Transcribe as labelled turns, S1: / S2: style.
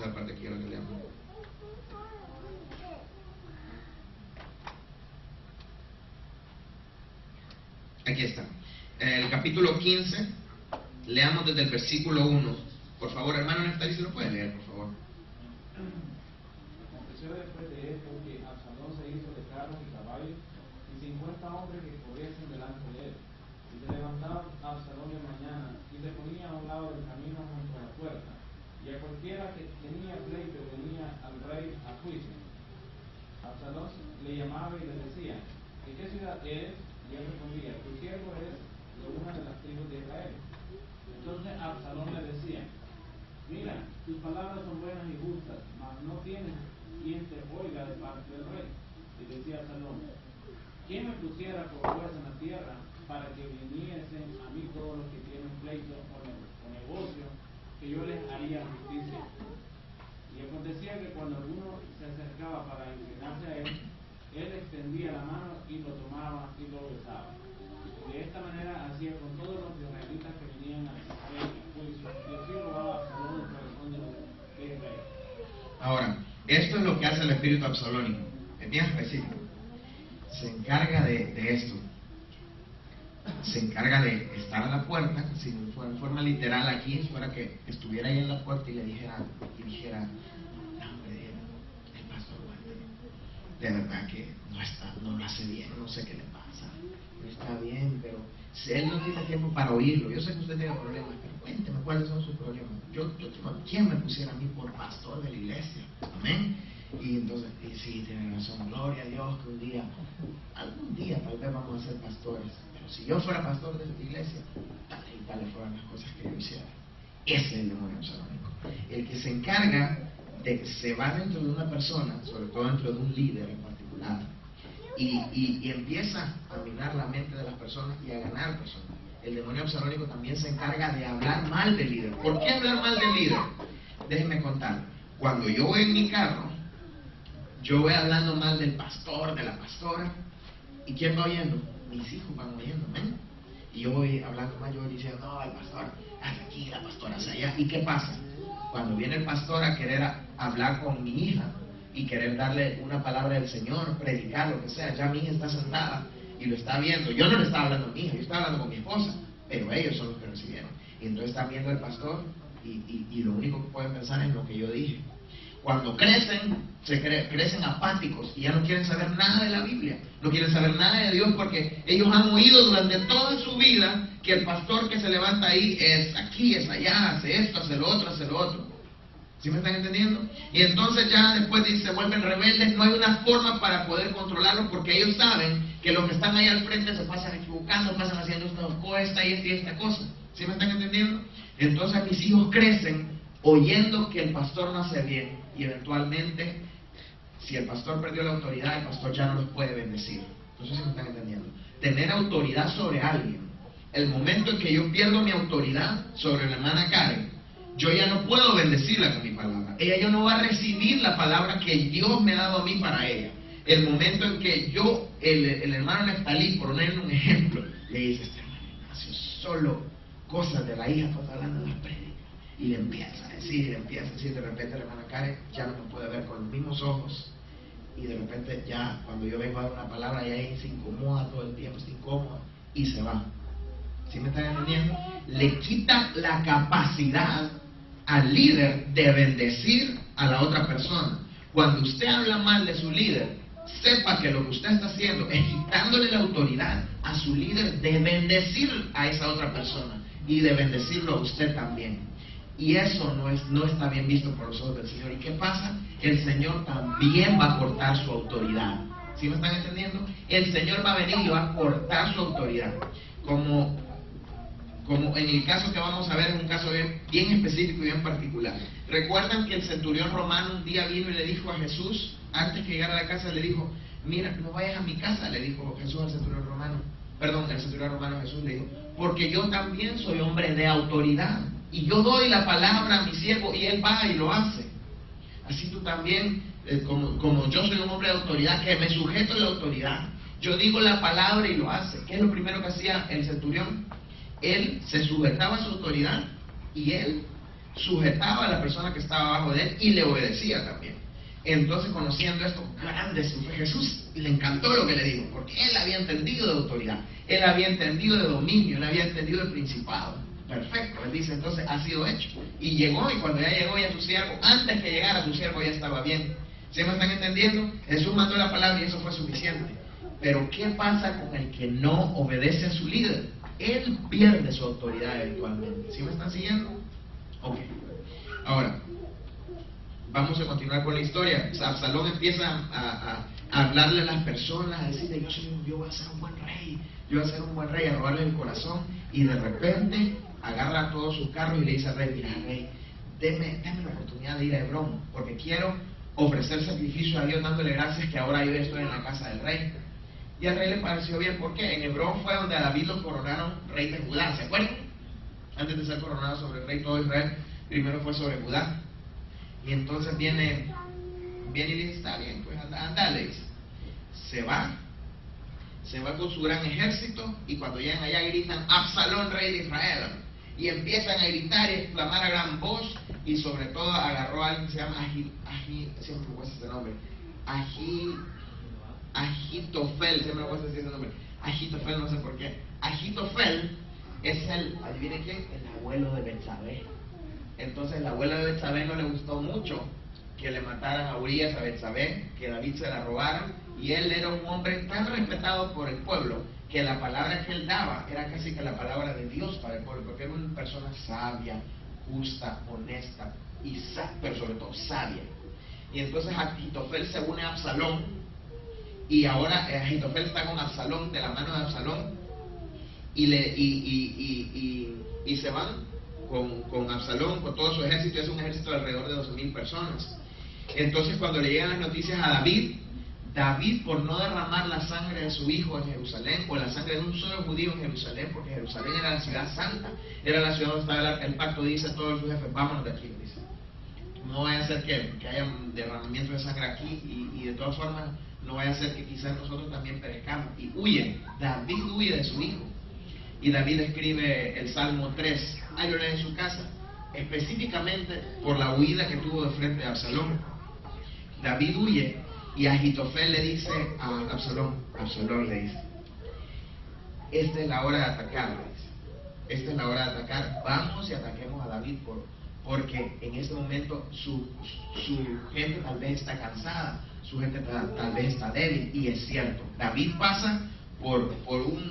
S1: esa es la parte que quiero que leamos. Aquí está. El capítulo 15, leamos desde el versículo 1. Por favor, hermano Neftalí, ¿se lo puede leer, por favor?
S2: Aconteció después de esto que Absalón se hizo de carros y caballos y 50 hombres que corriesen delante de él. Y se levantaba Absalón de mañana y se ponía a un lado del camino junto a la puerta. Y a cualquiera que tenía pleito venía al rey a juicio. Absalón le llamaba y le decía: ¿de qué ciudad eres? Y él respondía: tu siervo es de una de las tribus de Israel. Entonces Absalón le decía: mira, tus palabras son buenas y justas, mas no tienes quien te oiga de parte del rey. Y decía Absalón: ¿quién me pusiera por juez en la tierra para que viniesen a mí todos los que tienen pleito o negocio, que yo les haría justicia? Y acontecía que cuando alguno se acercaba para inclinarse a él, él extendía la mano y lo tomaba y lo besaba. Y de esta manera hacía con todos los israelitas que venían al rey en juicio, y así robaba a Absalón el corazón de Israel.
S1: Ahora, esto es lo que hace el espíritu absalónico. Es bien específico. Se encarga de esto. Se encarga de estar a la puerta, si fuera en forma literal aquí, fuera que estuviera ahí en la puerta y le dijera, no, hombre, el pastor Walter, de verdad que no lo hace bien, no sé qué le pasa, no está bien, pero si él no tiene tiempo para oírlo. Yo sé que usted tiene problemas, pero cuénteme cuáles son sus problemas. ¿Quién me pusiera a mí por pastor de la iglesia? Amén. Y entonces, y sí, tiene razón, gloria a Dios que algún día tal vez vamos a ser pastores. Si yo fuera pastor de esta iglesia, tal y tales fueran las cosas que yo hiciera. Ese es el demonio absalónico. El que se encarga de que se va dentro de una persona, sobre todo dentro de un líder en particular, y empieza a minar la mente de las personas y a ganar personas. El demonio absalónico también se encarga de hablar mal del líder. ¿Por qué hablar mal del líder? Déjenme contar. Cuando yo voy en mi carro, yo voy hablando mal del pastor, de la pastora, ¿y quién va oyendo? Mis hijos van oyendo, ¿ven? Y yo voy hablando mal, yo voy diciendo: no, el pastor hace aquí, la pastora hace allá. ¿Y qué pasa? Cuando viene el pastor a querer hablar con mi hija y querer darle una palabra del Señor, predicar, lo que sea, ya mi hija está sentada y lo está viendo. Yo no le estaba hablando a mi hija, yo estaba hablando con mi esposa, pero ellos son los que recibieron. Y entonces están viendo al pastor y lo único que pueden pensar es lo que yo dije. Cuando crecen, crecen apáticos y ya no quieren saber nada de la Biblia, no quieren saber nada de Dios, porque ellos han oído durante toda su vida que el pastor que se levanta ahí es aquí, es allá, hace esto, hace lo otro, hace lo otro. ¿Sí me están entendiendo? Y entonces ya después se vuelven rebeldes, no hay una forma para poder controlarlos, porque ellos saben que los que están ahí al frente se pasan equivocando, pasan haciendo esta y esta cosa. ¿Sí me están entendiendo? Entonces mis hijos crecen oyendo que el pastor no hace bien, y eventualmente, si el pastor perdió la autoridad, el pastor ya no los puede bendecir. Entonces, ¿sí me están entendiendo? Tener autoridad sobre alguien. El momento en que yo pierdo mi autoridad sobre la hermana Karen, yo ya no puedo bendecirla con mi palabra. Ella ya no va a recibir la palabra que Dios me ha dado a mí para ella. El momento en que yo, el hermano Neftalí, por poner un ejemplo, le dice: este hermano Ignacio, solo cosas de la hija, pues hablando de las prédicas. Y le empieza a decir, de repente la hermana Karen ya no me puede ver con los mismos ojos, y de repente ya cuando yo vengo a dar una palabra, ya ella se incomoda todo el tiempo, se incomoda y se va. ¿Sí me están entendiendo? Le quita la capacidad al líder de bendecir a la otra persona. Cuando usted habla mal de su líder, sepa que lo que usted está haciendo es quitándole la autoridad a su líder de bendecir a esa otra persona y de bendecirlo a usted también. Y eso no está bien visto por los ojos del Señor. ¿Y qué pasa? El Señor también va a cortar su autoridad. ¿Sí me están entendiendo? El Señor va a venir y va a cortar su autoridad. Como en el caso que vamos a ver, es un caso bien específico y bien particular. ¿Recuerdan que el centurión romano un día vino y le dijo a Jesús, antes que llegara a la casa, le dijo: mira, no vayas a mi casa, le dijo Jesús al centurión romano. Perdón, el centurión romano a Jesús le dijo: porque yo también soy hombre de autoridad, y yo doy la palabra a mi siervo y él va y lo hace. Así tú también, como yo soy un hombre de autoridad, que me sujeto a la autoridad, yo digo la palabra y lo hace. ¿Qué es lo primero que hacía el centurión? Él se sujetaba a su autoridad y él sujetaba a la persona que estaba abajo de él y le obedecía también. Entonces, conociendo esto, Jesús le encantó lo que le dijo, porque él había entendido de autoridad, él había entendido de dominio, él había entendido de principado. Perfecto, él dice, entonces ha sido hecho. Y llegó, y cuando ya llegó ya su siervo, antes que llegara su siervo ya estaba bien. ¿Sí me están entendiendo? Jesús mandó la palabra y eso fue suficiente. Pero ¿qué pasa con el que no obedece a su líder? Él pierde su autoridad eventualmente. ¿Sí me están siguiendo? Ok. Ahora, vamos a continuar con la historia. Absalón empieza a hablarle a las personas, a decirle, yo voy a ser un buen rey, yo voy a ser un buen rey, a robarle el corazón. Y de repente agarra todos sus carros y le dice al rey, mira rey, deme la oportunidad de ir a Hebrón, porque quiero ofrecer sacrificio a Dios dándole gracias que ahora yo estoy en la casa del rey. Y al rey le pareció bien, porque en Hebrón fue donde a David lo coronaron rey de Judá, ¿se acuerdan? Antes de ser coronado sobre el rey todo Israel, primero fue sobre Judá. Y entonces viene y dice, está bien, pues anda, le dice. Se va con su gran ejército, y cuando llegan allá gritan, Absalón, rey de Israel. Y empiezan a gritar y exclamar a gran voz, y sobre todo agarró a alguien que se llama siempre me cuesta ese nombre, Ahitofel, siempre me cuesta decir ese nombre, Ahitofel, no sé por qué. Ahitofel es adivinen quién, el abuelo de Betsabé. Entonces el abuelo de Betsabé no le gustó mucho que le mataran a Urías, a Betsabé, que David se la robara, y él era un hombre tan respetado por el pueblo que la palabra que él daba era casi que la palabra de Dios para el pueblo, porque era una persona sabia, justa, honesta, pero sobre todo sabia. Y entonces Ahitofel se une a Absalón, y ahora Ahitofel está con Absalón, de la mano de Absalón, y se van con Absalón, con todo su ejército. Es un ejército de alrededor de 12,000 personas. Entonces cuando le llegan las noticias a David, por no derramar la sangre de su hijo en Jerusalén, o la sangre de un solo judío en Jerusalén, porque Jerusalén era la ciudad santa, era la ciudad donde estaba el arca del pacto, dice a todos sus jefes, vámonos de aquí, dice. No vaya a ser que haya derramamiento de sangre aquí, y de todas formas, no vaya a ser que quizás nosotros también perezcamos. Y huyen, David huye de su hijo. Y David escribe el Salmo 3, hay una en su casa, específicamente por la huida que tuvo de frente a Absalón. David huye, y Ahitofel le dice a Absalón le dice, esta es la hora de atacar, le dice. Esta es la hora de atacar, vamos y ataquemos a David, porque en este momento su gente tal vez está cansada, su gente tal vez está débil. Y es cierto, David pasa por un